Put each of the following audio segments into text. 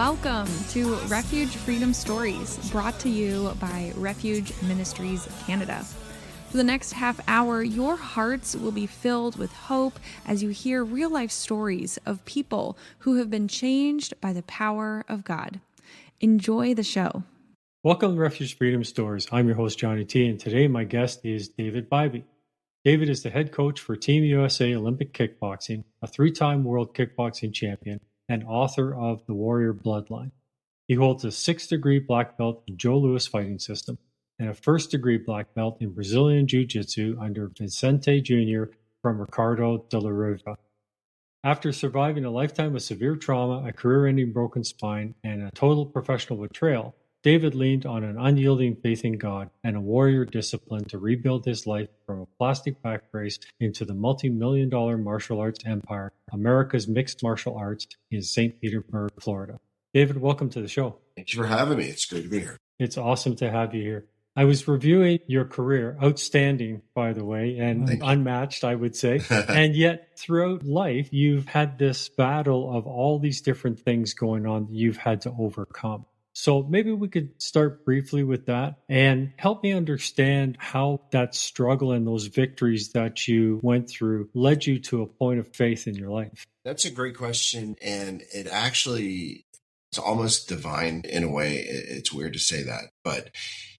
Welcome to Refuge Freedom Stories, brought to you by Refuge Ministries Canada. For the next half hour, your hearts will be filled with hope as you hear real-life stories of people who have been changed by the power of God. Enjoy the show. Welcome to Refuge Freedom Stories. I'm your host, Johnny T, and today my guest is David Bybee. David is the head coach for Team USA Olympic Kickboxing, a three-time World Kickboxing Champion, and author of The Warrior Bloodline. He holds a 6th-degree black belt in Joe Louis fighting system and a 1st-degree black belt in Brazilian Jiu-Jitsu under Vicente Jr. from Ricardo de la Riva. After surviving a lifetime of severe trauma, a career-ending broken spine, and a total professional betrayal, David leaned on an unyielding faith in God and a warrior discipline to rebuild his life from a plastic back brace into the multi-million-dollar martial arts empire, America's mixed martial arts in St. Petersburg, Florida. David, welcome to the show. Thank you for having me. It's great to be here. It's awesome to have you here. I was reviewing your career, outstanding, by the way, and unmatched, I would say. And yet, throughout life, you've had this battle of all these different things going on that you've had to overcome. So maybe we could start briefly with that and help me understand how that struggle and those victories that you went through led you to a point of faith in your life. That's a great question. And it's almost divine in a way. It's weird to say that, but at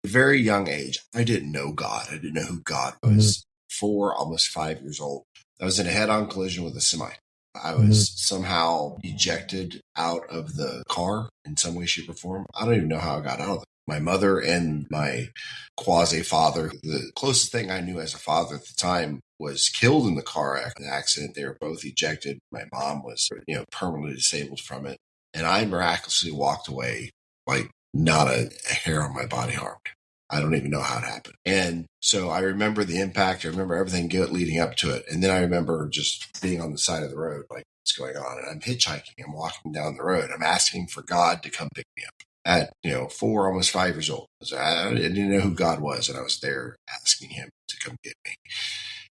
a very young age, I didn't know God. I didn't know who God was. 4, almost 5 years old. I was in a head-on collision with a semi. I was somehow ejected out of the car in some way, shape, or form. I don't even know how I got out of it. My mother and my quasi-father, the closest thing I knew as a father at the time, was killed in the car accident. They were both ejected. My mom was, permanently disabled from it. And I miraculously walked away, like not a hair on my body harmed. I don't even know how it happened. And so I remember the impact. I remember everything leading up to it. And then I remember just being on the side of the road, like, what's going on? And I'm hitchhiking. I'm walking down the road. I'm asking for God to come pick me up at, 4, almost 5 years old. I didn't know who God was. And I was there asking him to come get me.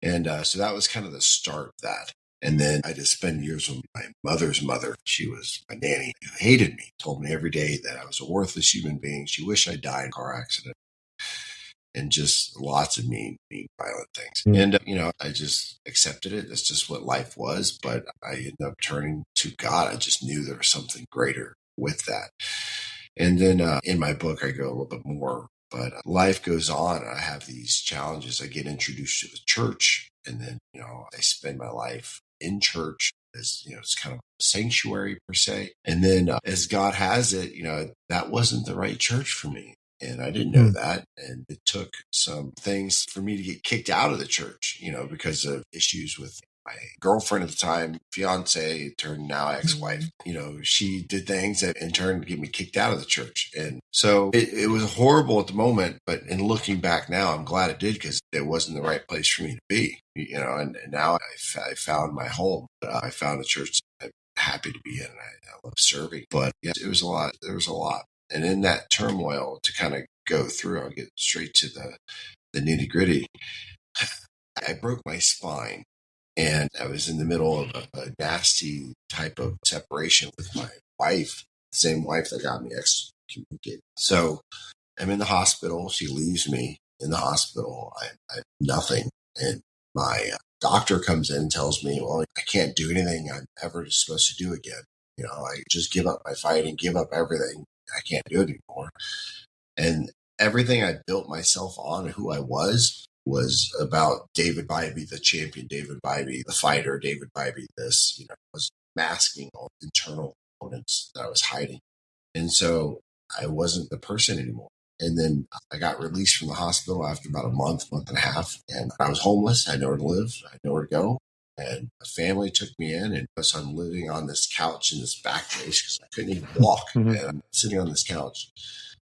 And so that was kind of the start of that. And then I just spent years with my mother's mother. She was my nanny, who hated me, told me every day that I was a worthless human being. She wished I died in a car accident. And just lots of mean, violent things. And, I just accepted it. That's just what life was. But I ended up turning to God. I just knew there was something greater with that. And then in my book, I go a little bit more. But life goes on. I have these challenges. I get introduced to the church. And then, I spend my life in church as, it's kind of a sanctuary per se. And then as God has it, that wasn't the right church for me. And I didn't know that. And it took some things for me to get kicked out of the church, because of issues with my girlfriend at the time, fiance, turned now ex-wife. She did things that in turn get me kicked out of the church. And so it was horrible at the moment. But in looking back now, I'm glad it did, because it wasn't the right place for me to be, and now I found my home. I found a church I'm happy to be in. And I love serving. But yeah, it was a lot. There was a lot. And in that turmoil, to kind of go through, I'll get straight to the nitty gritty. I broke my spine, and I was in the middle of a nasty type of separation with my wife, the same wife that got me excommunicated. So I'm in the hospital. She leaves me in the hospital. I have nothing. And my doctor comes in and tells me, well, I can't do anything I'm ever supposed to do again. I just give up my fighting, give up everything. I can't do it anymore. And everything I built myself on, who I was about David Bybee, the champion, David Bybee, the fighter, David Bybee, was masking all internal components that I was hiding. And so I wasn't the person anymore. And then I got released from the hospital after about a month and a half. And I was homeless. I had nowhere to live. I had nowhere to go. And a family took me in, and so I'm living on this couch in this back brace because I couldn't even walk. And I'm sitting on this couch.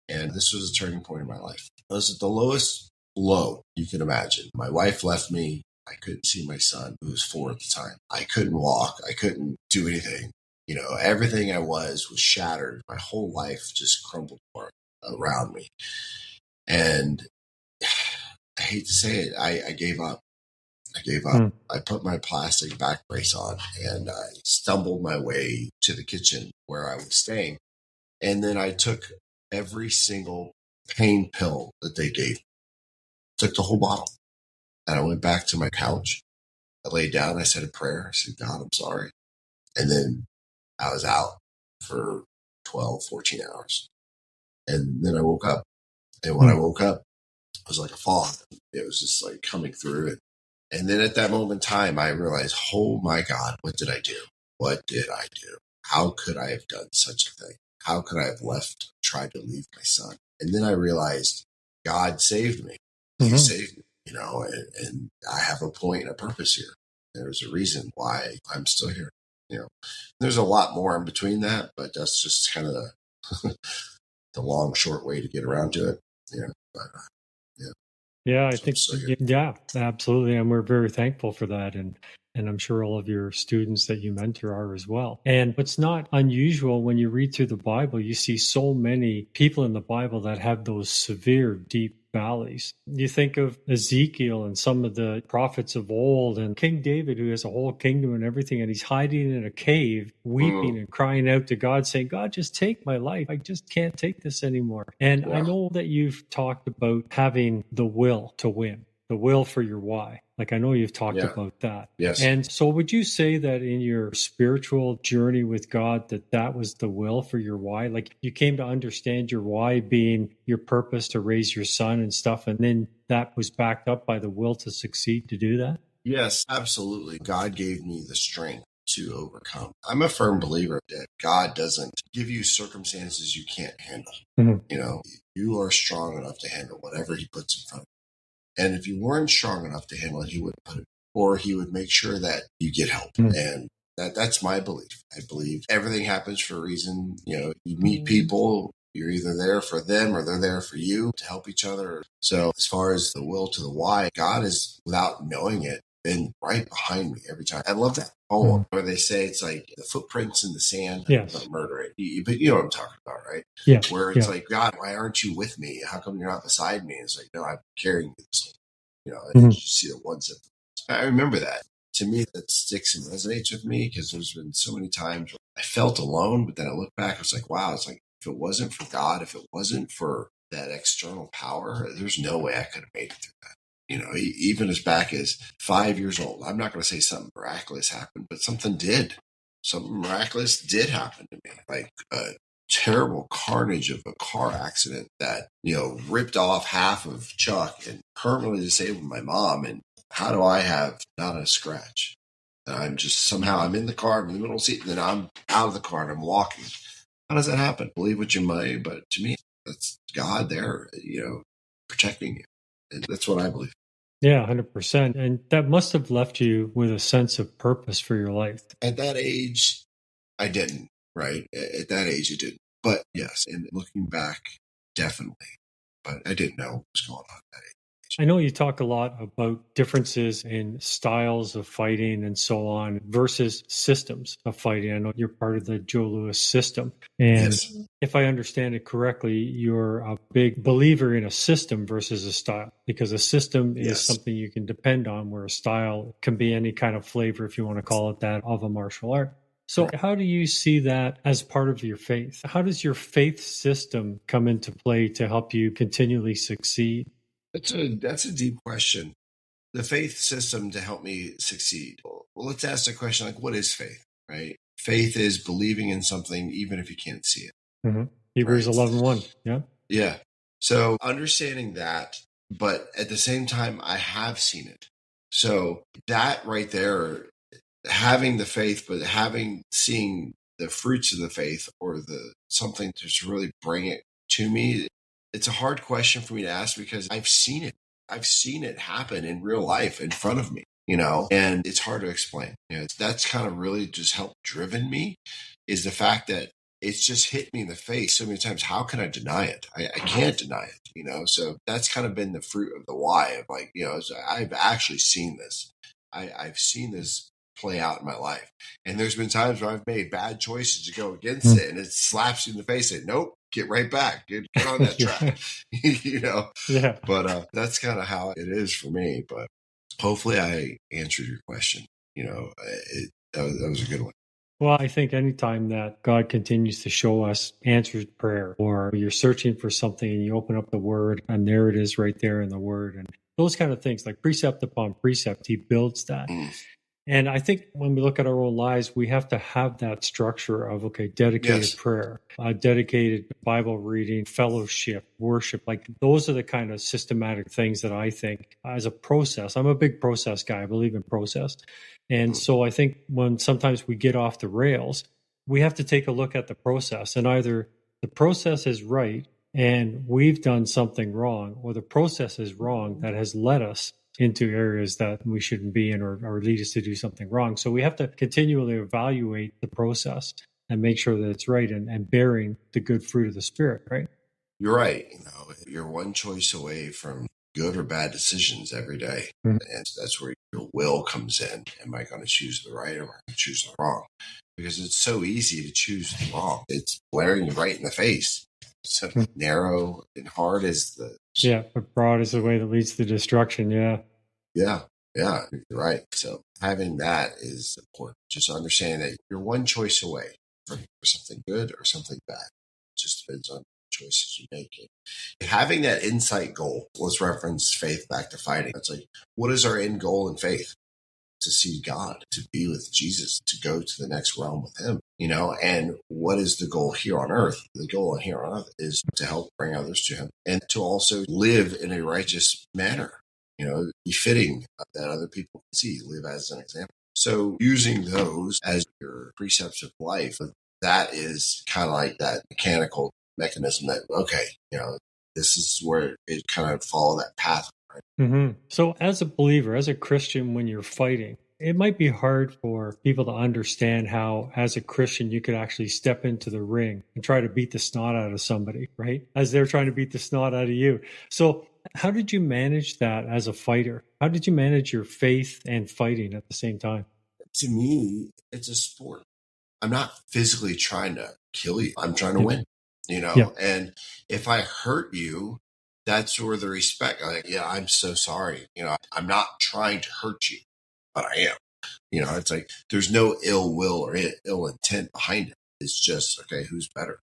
And this was a turning point in my life. I was at the lowest low you can imagine. My wife left me. I couldn't see my son, who was 4 at the time. I couldn't walk. I couldn't do anything. Everything I was shattered. My whole life just crumbled around me. And I hate to say it, I gave up. I put my plastic back brace on, and I stumbled my way to the kitchen where I was staying. And then I took every single pain pill that they gave me. Took the whole bottle. And I went back to my couch. I laid down. I said a prayer. I said, God, I'm sorry. And then I was out for 12, 14 hours. And then I woke up. And when I woke up, it was like a fog. It was just like coming through it. And then at that moment in time, I realized, oh my God, what did I do? What did I do? How could I have done such a thing? How could I have tried to leave my son? And then I realized God saved me. He saved me, and I have a point and a purpose here. There's a reason why I'm still here. There's a lot more in between that, but that's just kind of the long, short way to get around to it. But, Yeah, I so think, yeah, absolutely. And we're very thankful for that. And I'm sure all of your students that you mentor are as well. And what's not unusual when you read through the Bible, you see so many people in the Bible that have those severe, deep valleys. You think of Ezekiel and some of the prophets of old, and King David, who has a whole kingdom and everything, and he's hiding in a cave, weeping and crying out to God, saying, God, just take my life. I just can't take this anymore. And I know that you've talked about having the will to win, the will for your why. Like, I know you've talked about that. Yes. And so would you say that in your spiritual journey with God, that was the will for your why? Like, you came to understand your why being your purpose to raise your son and stuff, and then that was backed up by the will to succeed to do that? Yes, absolutely. God gave me the strength to overcome. I'm a firm believer that God doesn't give you circumstances you can't handle. You are strong enough to handle whatever he puts in front of you. And if you weren't strong enough to handle it, he would put it, or he would make sure that you get help. And that's my belief. I believe everything happens for a reason. You meet people, you're either there for them or they're there for you to help each other. So as far as the will to the why, God is, without knowing it, been right behind me every time. I love that poem where they say it's like the footprints in the sand. Yes. Don't murder it. But you know what I'm talking about, right? Yeah. Where it's like, God, why aren't you with me? How come you're not beside me? And it's like, no, I'm carrying you this whole, and you see the ones that I remember that. To me, that sticks and resonates with me because there's been so many times where I felt alone, but then I look back, I was like, wow, it's like, if it wasn't for God, if it wasn't for that external power, there's no way I could have made it through that. Even as back as 5 years old, I'm not going to say something miraculous happened, but something did. Something miraculous did happen to me. Like a terrible carnage of a car accident that, ripped off half of Chuck and permanently disabled my mom. And how do I have not a scratch? I'm just somehow I'm in the car, I'm in the middle seat, and then I'm out of the car and I'm walking. How does that happen? Believe what you may, but to me, that's God there, protecting you. And that's what I believe. Yeah, 100%. And that must have left you with a sense of purpose for your life. At that age, I didn't, right? At that age, it didn't. But yes, and looking back, definitely. But I didn't know what was going on at that age. I know you talk a lot about differences in styles of fighting and so on versus systems of fighting. I know you're part of the Joe Louis system. And if I understand it correctly, you're a big believer in a system versus a style, because a system is something you can depend on, where a style can be any kind of flavor, if you want to call it that, of a martial art. So how do you see that as part of your faith? How does your faith system come into play to help you continually succeed? That's a deep question. The faith system to help me succeed. Well, let's ask the question, like, what is faith, right? Faith is believing in something even if you can't see it. Hebrews 11:1. Yeah. Yeah. So understanding that, but at the same time, I have seen it. So that right there, having the faith, but seeing the fruits of the faith or something to really bring it to me. It's a hard question for me to ask because I've seen it. I've seen it happen in real life in front of me, and it's hard to explain. That's kind of really just helped driven me, is the fact that it's just hit me in the face so many times. How can I deny it? I can't deny it, so that's kind of been the fruit of the why of like, I've actually seen this. I've seen this play out in my life. And there's been times where I've made bad choices to go against it, and it slaps you in the face and nope, get right back, get on that track, Yeah. But that's kind of how it is for me. But hopefully I answered your question. That was a good one. Well, I think anytime that God continues to show us answered prayer, or you're searching for something and you open up the word and there it is right there in the word, and those kind of things, like precept upon precept, he builds that. Mm. And I think when we look at our own lives, we have to have that structure of, okay, dedicated Yes. prayer, dedicated Bible reading, fellowship, worship. Like those are the kind of systematic things that I think as a process. I'm a big process guy. I believe in process. And Mm. so I think when sometimes we get off the rails, we have to take a look at the process, and either the process is right and we've done something wrong, or the process is wrong that has led us into areas that we shouldn't be in, or lead us to do something wrong. So we have to continually evaluate the process and make sure that it's right, and bearing the good fruit of the Spirit, right? You're right. You're one choice away from good or bad decisions every day. Mhm. And that's where your will comes in. Am I going to choose the right, or am I going to choose the wrong? Because it's so easy to choose the wrong. It's glaring you right in the face. So narrow and hard is the... Yeah, but broad is the way that leads to destruction. Yeah. Yeah, you're right. So having that is important. Just understanding that you're one choice away from something good or something bad. It just depends on the choices you make. And having that insight goal, let's reference faith back to fighting. It's like, what is our end goal in faith? To see God, to be with Jesus, to go to the next realm with him, and what is the goal here on earth? The goal here on earth is to help bring others to him, and to also live in a righteous manner, befitting that other people can see, live as an example. So using those as your precepts of life, that is kind of like that mechanical mechanism that, okay, this is where it kind of follow that path. Mm-hmm. So, as a believer, as a Christian, when you're fighting, it might be hard for people to understand how, as a Christian, you could actually step into the ring and try to beat the snot out of somebody, right? As they're trying to beat the snot out of you. So, how did you manage that as a fighter? How did you manage your faith and fighting at the same time? To me, it's a sport. I'm not physically trying to kill you. I'm trying to Yeah. win, Yeah. and if I hurt you, that's where the respect, like, yeah, I'm so sorry. I'm not trying to hurt you, but I am. It's like there's no ill will or ill intent behind it. It's just, okay, who's better?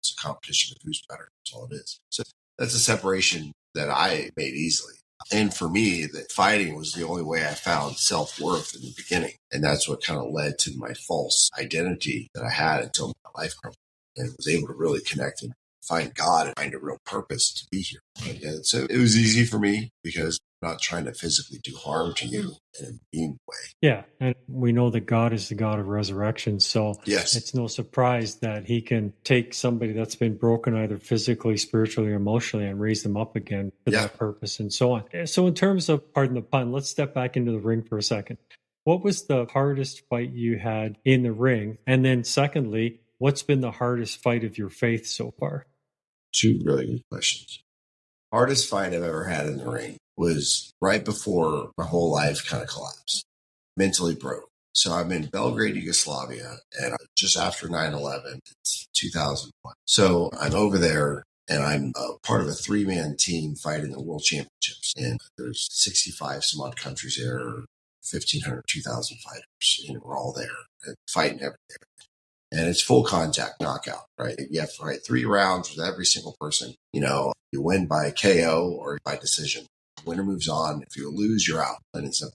It's a competition of who's better. That's all it is. So that's a separation that I made easily. And for me, that fighting was the only way I found self-worth in the beginning. And that's what kind of led to my false identity that I had until my life crumbled, and was able to really connect and find God and find a real purpose to be here. But yeah, so it was easy for me because I'm not trying to physically do harm to you in a mean way. Yeah, and we know that God is the God of resurrection, so Yes. it's no surprise that he can take somebody that's been broken either physically, spiritually, or emotionally and raise them up again for that purpose, and so on. So in terms of, pardon the pun, let's step back into the ring for a second. What was the hardest fight you had in the ring? And then secondly, what's been the hardest fight of your faith so far? Two really good questions. Hardest fight I've ever had in the ring was right before my whole life kind of collapsed. Mentally broke. So I'm in Belgrade, Yugoslavia, and just after 9/11, it's 2001. So I'm over there, and I'm a part of a 3-man team fighting the World Championships. And there's 65 some odd countries there, 1,500, 2,000 fighters, and we're all there and fighting every day. And it's full contact knockout, right? You have to fight 3 rounds with every single person. You win by KO or by decision. Winner moves on. If you lose, you're out. And it's simple.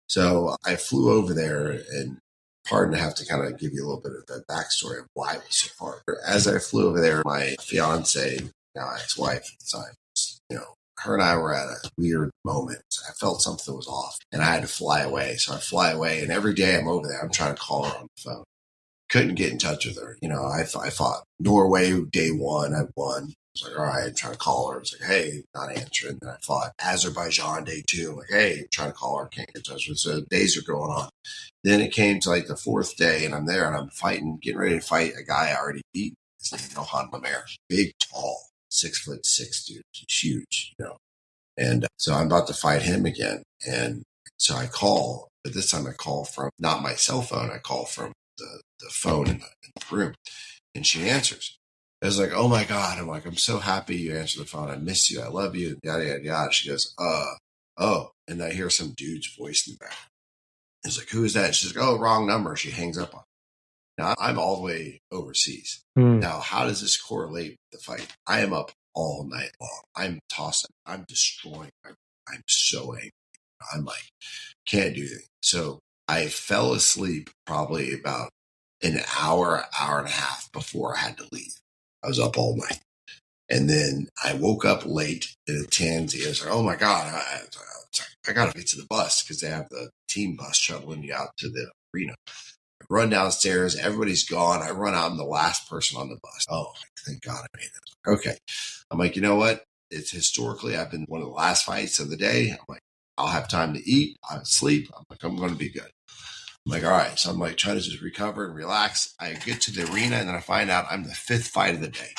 So I flew over there, and pardon, I have to kind of give you a little bit of the backstory of why it was so hard. As I flew over there, my fiance, now ex-wife at the time, her and I were at a weird moment. I felt something was off, and I had to fly away. So I fly away, and every day I'm over there, I'm trying to call her on the phone. Couldn't get in touch with her. I fought Norway day 1. I won. I was like, all right, I'm trying to call her. I was like, hey, not answering. Then I fought Azerbaijan day 2. I'm like, hey, I'm trying to call her. Can't get in touch with her. So days are going on. Then it came to like the 4th day, and I'm there, and I'm fighting, getting ready to fight a guy I already beat. His name is Johan Lemaire. Big, tall, 6'6" dude. He's huge, And so I'm about to fight him again. And so I call, but this time I call from not my cell phone. I call from the phone in the room, and she answers. I was like, oh my God. I'm like, I'm so happy you answered the phone. I miss you. I love you. Yada, yada, yada. She goes, oh. And I hear some dude's voice in the back. He's like, who is that? She's like, oh, wrong number. She hangs up on me. Now, I'm all the way overseas. Mm. Now, how does this correlate with the fight? I am up all night long. I'm tossing. I'm destroying. I'm so angry. I'm like, can't do anything. So I fell asleep probably about an hour and a half before I had to leave. I was up all night. And then I woke up late in a tansy. I was like, oh my God, I got to get to the bus because they have the team bus shuttling you out to the arena. I run downstairs. Everybody's gone. I run out. I'm the last person on the bus. Oh, thank God I made it. Okay. I'm like, you know what? It's historically, I've been one of the last fights of the day. I'm like, I'll have time to eat. I'll sleep. I'm like, I'm going to be good. I'm like, all right. So I'm like trying to just recover and relax. I get to the arena and then I find out I'm the 5th fight of the day.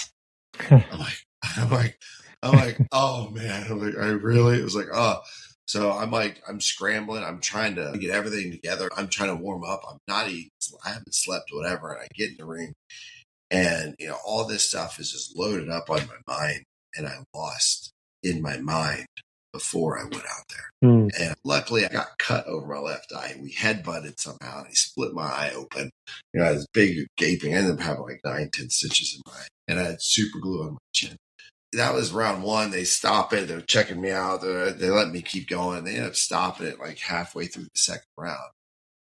I'm like, oh man. I'm like, I really, it was like, oh. So I'm scrambling. I'm trying to get everything together. I'm trying to warm up. I'm not eating. I haven't slept, whatever. And I get in the ring and, all this stuff is just loaded up on my mind. And I lost in my mind before I went out there. Mm. And luckily I got cut over my left eye. We headbutted somehow and he split my eye open. I was big gaping. I ended up having like 9-10 stitches in my eye. And I had super glue on my chin. That was round 1. They stop it. They're checking me out. They let me keep going. They ended up stopping it like halfway through the second round.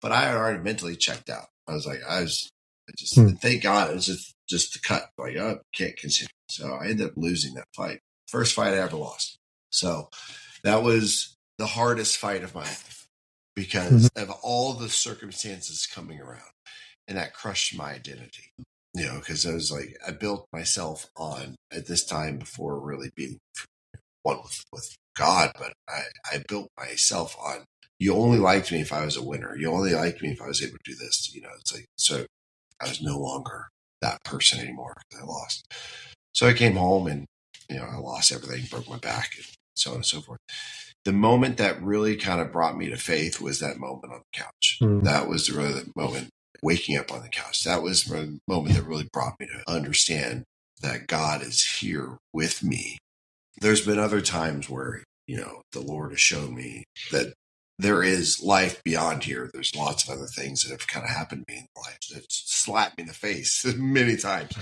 But I had already mentally checked out. Thank God it was just the cut. Like, oh, can't continue. So I ended up losing that fight. First fight I ever lost. So that was the hardest fight of my life because of all the circumstances coming around. And that crushed my identity. Because I was like, I built myself on at this time before really being one with God, but I built myself on, you only liked me if I was a winner. You only liked me if I was able to do this. It's like, so I was no longer that person anymore because I lost. So I came home and, I lost everything, broke my back and so on and so forth. The moment that really kind of brought me to faith was that moment on the couch. That was really the moment. Waking up on the couch. That was the moment that really brought me to understand that God is here with me. There's been other times where, the Lord has shown me that there is life beyond here. There's lots of other things that have kind of happened to me in life that slapped me in the face many times.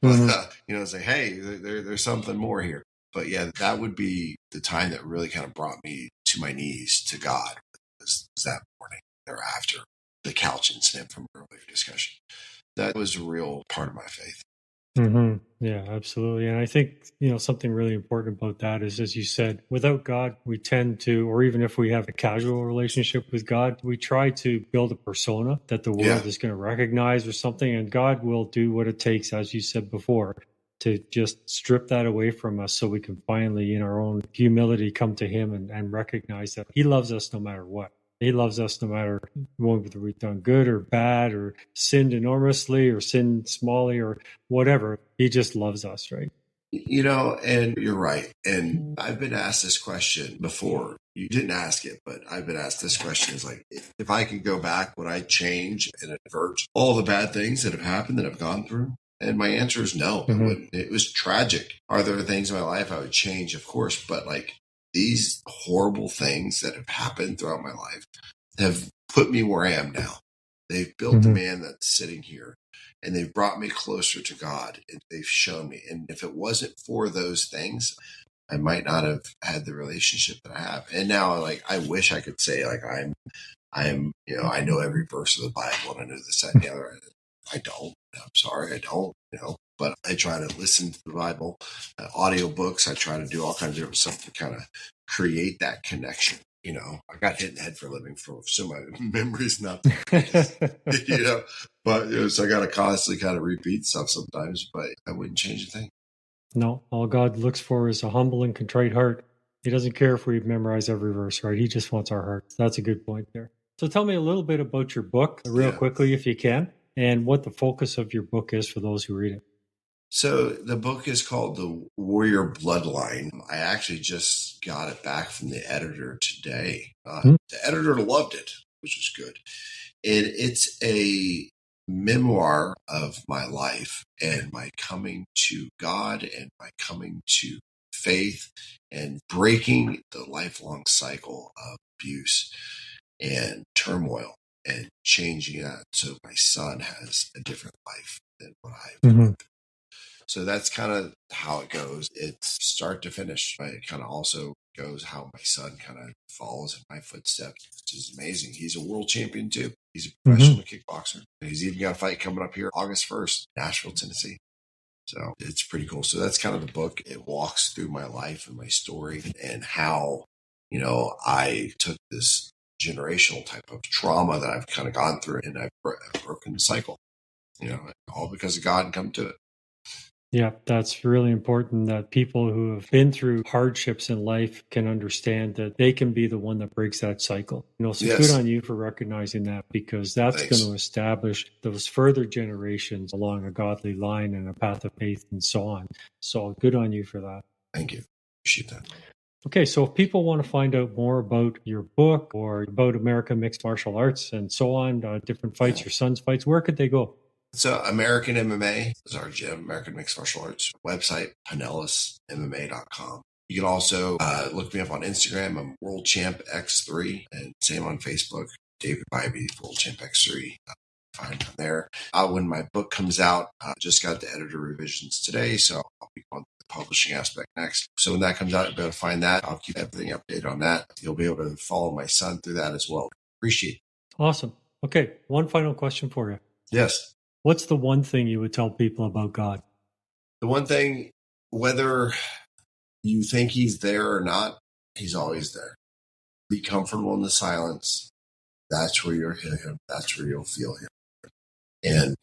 But, say, hey, there's something more here. But yeah, that would be the time that really kind of brought me to my knees to God was that morning thereafter. The couch incident from earlier discussion. That was a real part of my faith. Mm-hmm. Yeah, absolutely. And I think, something really important about that is, as you said, without God, we tend to, or even if we have a casual relationship with God, we try to build a persona that the world is going to recognize or something. And God will do what it takes, as you said before, to just strip that away from us so we can finally, in our own humility, come to Him and recognize that He loves us no matter what. He loves us no matter whether we've done good or bad or sinned enormously or sinned smallly or whatever. He just loves us, right? And you're right. And I've been asked this question before. You didn't ask it, but I've been asked this question. Is like, if I could go back, would I change and avert all the bad things that have happened that I've gone through? And my answer is no. I wouldn't. It was tragic. Are there things in my life I would change? Of course. But like these horrible things that have happened throughout my life have put me where I am now. They've built the man that's sitting here. And they've brought me closer to God. And they've shown me. And if it wasn't for those things, I might not have had the relationship that I have. And now, like, I wish I could say, like, I know every verse of the Bible and I know this, that, and the other. I don't. I'm sorry, I don't. But I try to listen to the Bible, audio books. I try to do all kinds of different stuff to kind of create that connection. I got hit in the head for a living, so my memory's not the but so I got to constantly kind of repeat stuff sometimes, but I wouldn't change a thing. No, all God looks for is a humble and contrite heart. He doesn't care if we memorize every verse, right? He just wants our heart. That's a good point there. So tell me a little bit about your book real quickly, if you can, and what the focus of your book is for those who read it. So the book is called The Warrior Bloodline. I actually just got it back from the editor today. The editor loved it, which was good. It's a memoir of my life and my coming to God and my coming to faith and breaking the lifelong cycle of abuse and turmoil and changing that so my son has a different life than what I've Mhm. So that's kind of how it goes. It's start to finish. But it kind of also goes how my son kind of follows in my footsteps, which is amazing. He's a world champion too. He's a professional kickboxer. He's even got a fight coming up here August 1st, Nashville, Tennessee. So it's pretty cool. So that's kind of the book. It walks through my life and my story and how, I took this generational type of trauma that I've kind of gone through and I've broken the cycle, all because of God and come to it. Yeah, that's really important that people who have been through hardships in life can understand that they can be the one that breaks that cycle. So good Yes. on you for recognizing that, because that's Thanks. going to establish those further generations along a godly line and a path of faith and so on. So good on you for that. Thank you. Appreciate that. Okay, so if people want to find out more about your book or about American Mixed Martial Arts and so on, different fights, your son's fights, where could they go? So American MMA is our gym, American Mixed Martial Arts website, PinellasMMA.com. You can also look me up on Instagram. I'm World Champ X3, and same on Facebook, David Bybee, World Champ X3. Find me there. When my book comes out, I just got the editor revisions today, so I'll be on the publishing aspect next. So when that comes out, you'll be able to find that. I'll keep everything updated on that. You'll be able to follow my son through that as well. Appreciate it. Awesome. Okay, one final question for you. Yes. What's the one thing you would tell people about God? The one thing, whether you think he's there or not, he's always there. Be comfortable in the silence. That's where you'll hear him. That's where you'll feel him. And,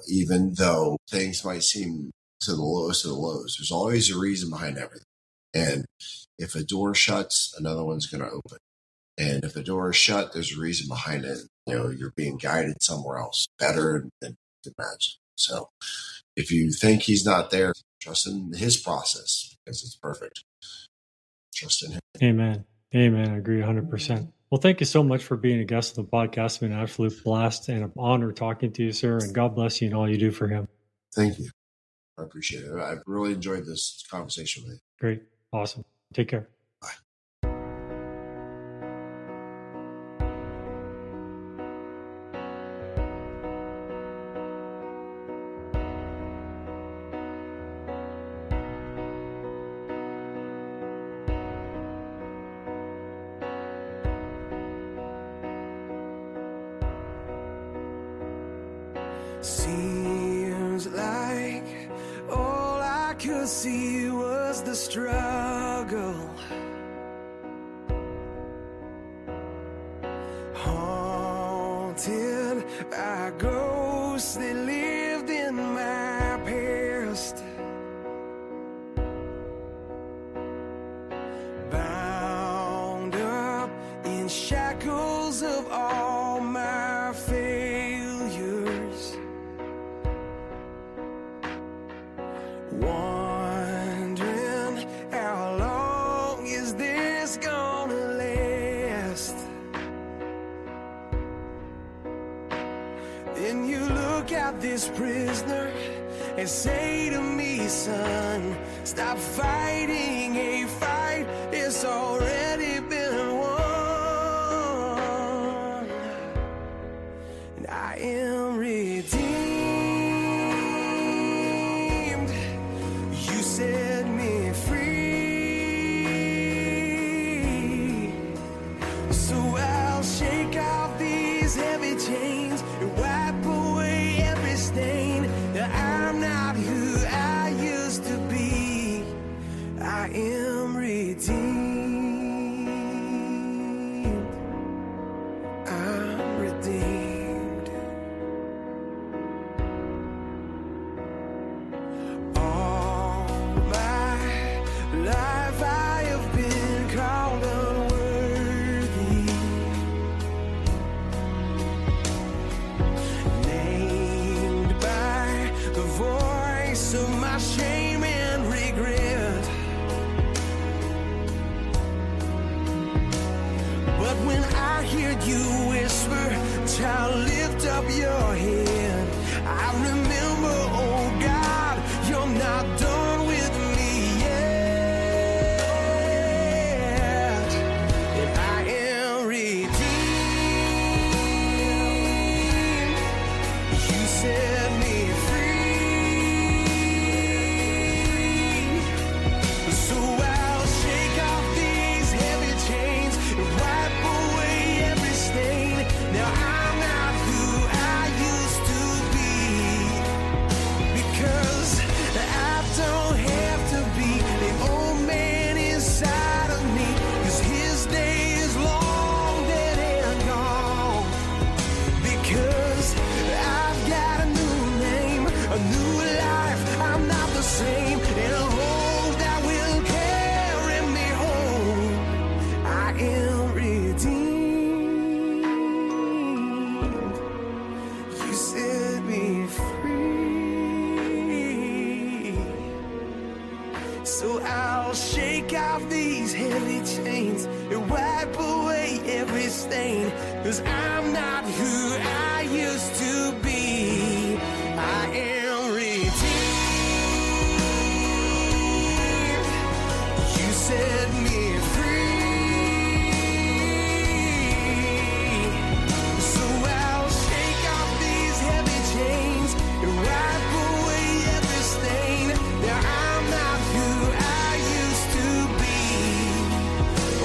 even though things might seem to the lowest of the lows, there's always a reason behind everything. And if a door shuts, another one's going to open. And if a door is shut, there's a reason behind it. You're being guided somewhere else better than imagine. So if you think he's not there, trust in his process because it's perfect. Trust in him. Amen. Amen. I agree 100%. Well, thank you so much for being a guest on the podcast. It's been an absolute blast and an honor talking to you, sir. And God bless you and all you do for him. Thank you. I appreciate it. I've really enjoyed this conversation with you. Great. Awesome. Take care. Bye. Seems like all I could see was the struggle. Haunted by ghosts that lived in my past. Bound up in shackles of all my failures. Wondering how long is this gonna last? Then you look at this prisoner and say to me, son, stop fighting a fight it's already been won. And I am redeemed. You set me free. So I'll shake off these heavy chains and wipe away every stain. I'm not who I used to be. I am redeemed. I'm redeemed. All my life I have been called unworthy, named by the voice of my shame and regret. But when I hear you whisper, child, lift up your head, I remember, oh God, you're not done with me yet. And I am redeemed. So I'll shake off these heavy chains and wipe away every stain. 'Cause I'm not who I used to be. I am redeemed. You set me free. So I'll shake off these heavy chains and wipe away every stain. Now I'm not who I used to be.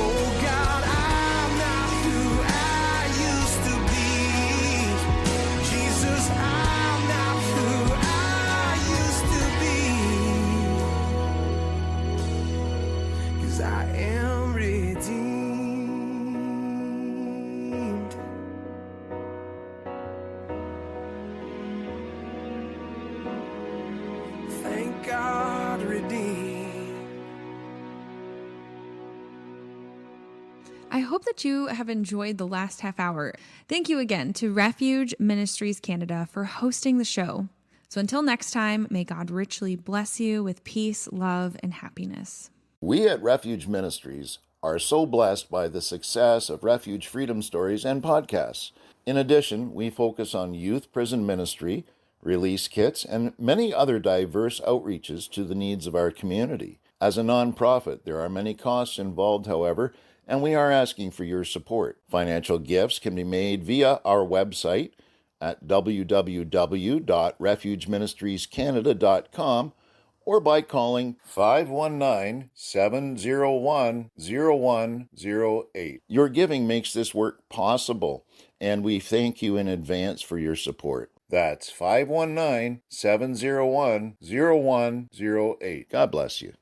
Oh God, I'm not who I used to be. Jesus, I'm not who I used to be. 'Cause I am redeemed. Thank God, redeemed. I hope that you have enjoyed the last half hour. Thank you again to Refuge Ministries Canada for hosting the show. So until next time, may God richly bless you with peace, love, and happiness. We at Refuge Ministries are so blessed by the success of Refuge Freedom Stories and podcasts. In addition, we focus on youth prison ministry, release kits, and many other diverse outreaches to the needs of our community. As a nonprofit, there are many costs involved, however, and we are asking for your support. Financial gifts can be made via our website at www.refugeministriescanada.com or by calling 519-701-0108. Your giving makes this work possible, and we thank you in advance for your support. That's 519-701-0108. God bless you.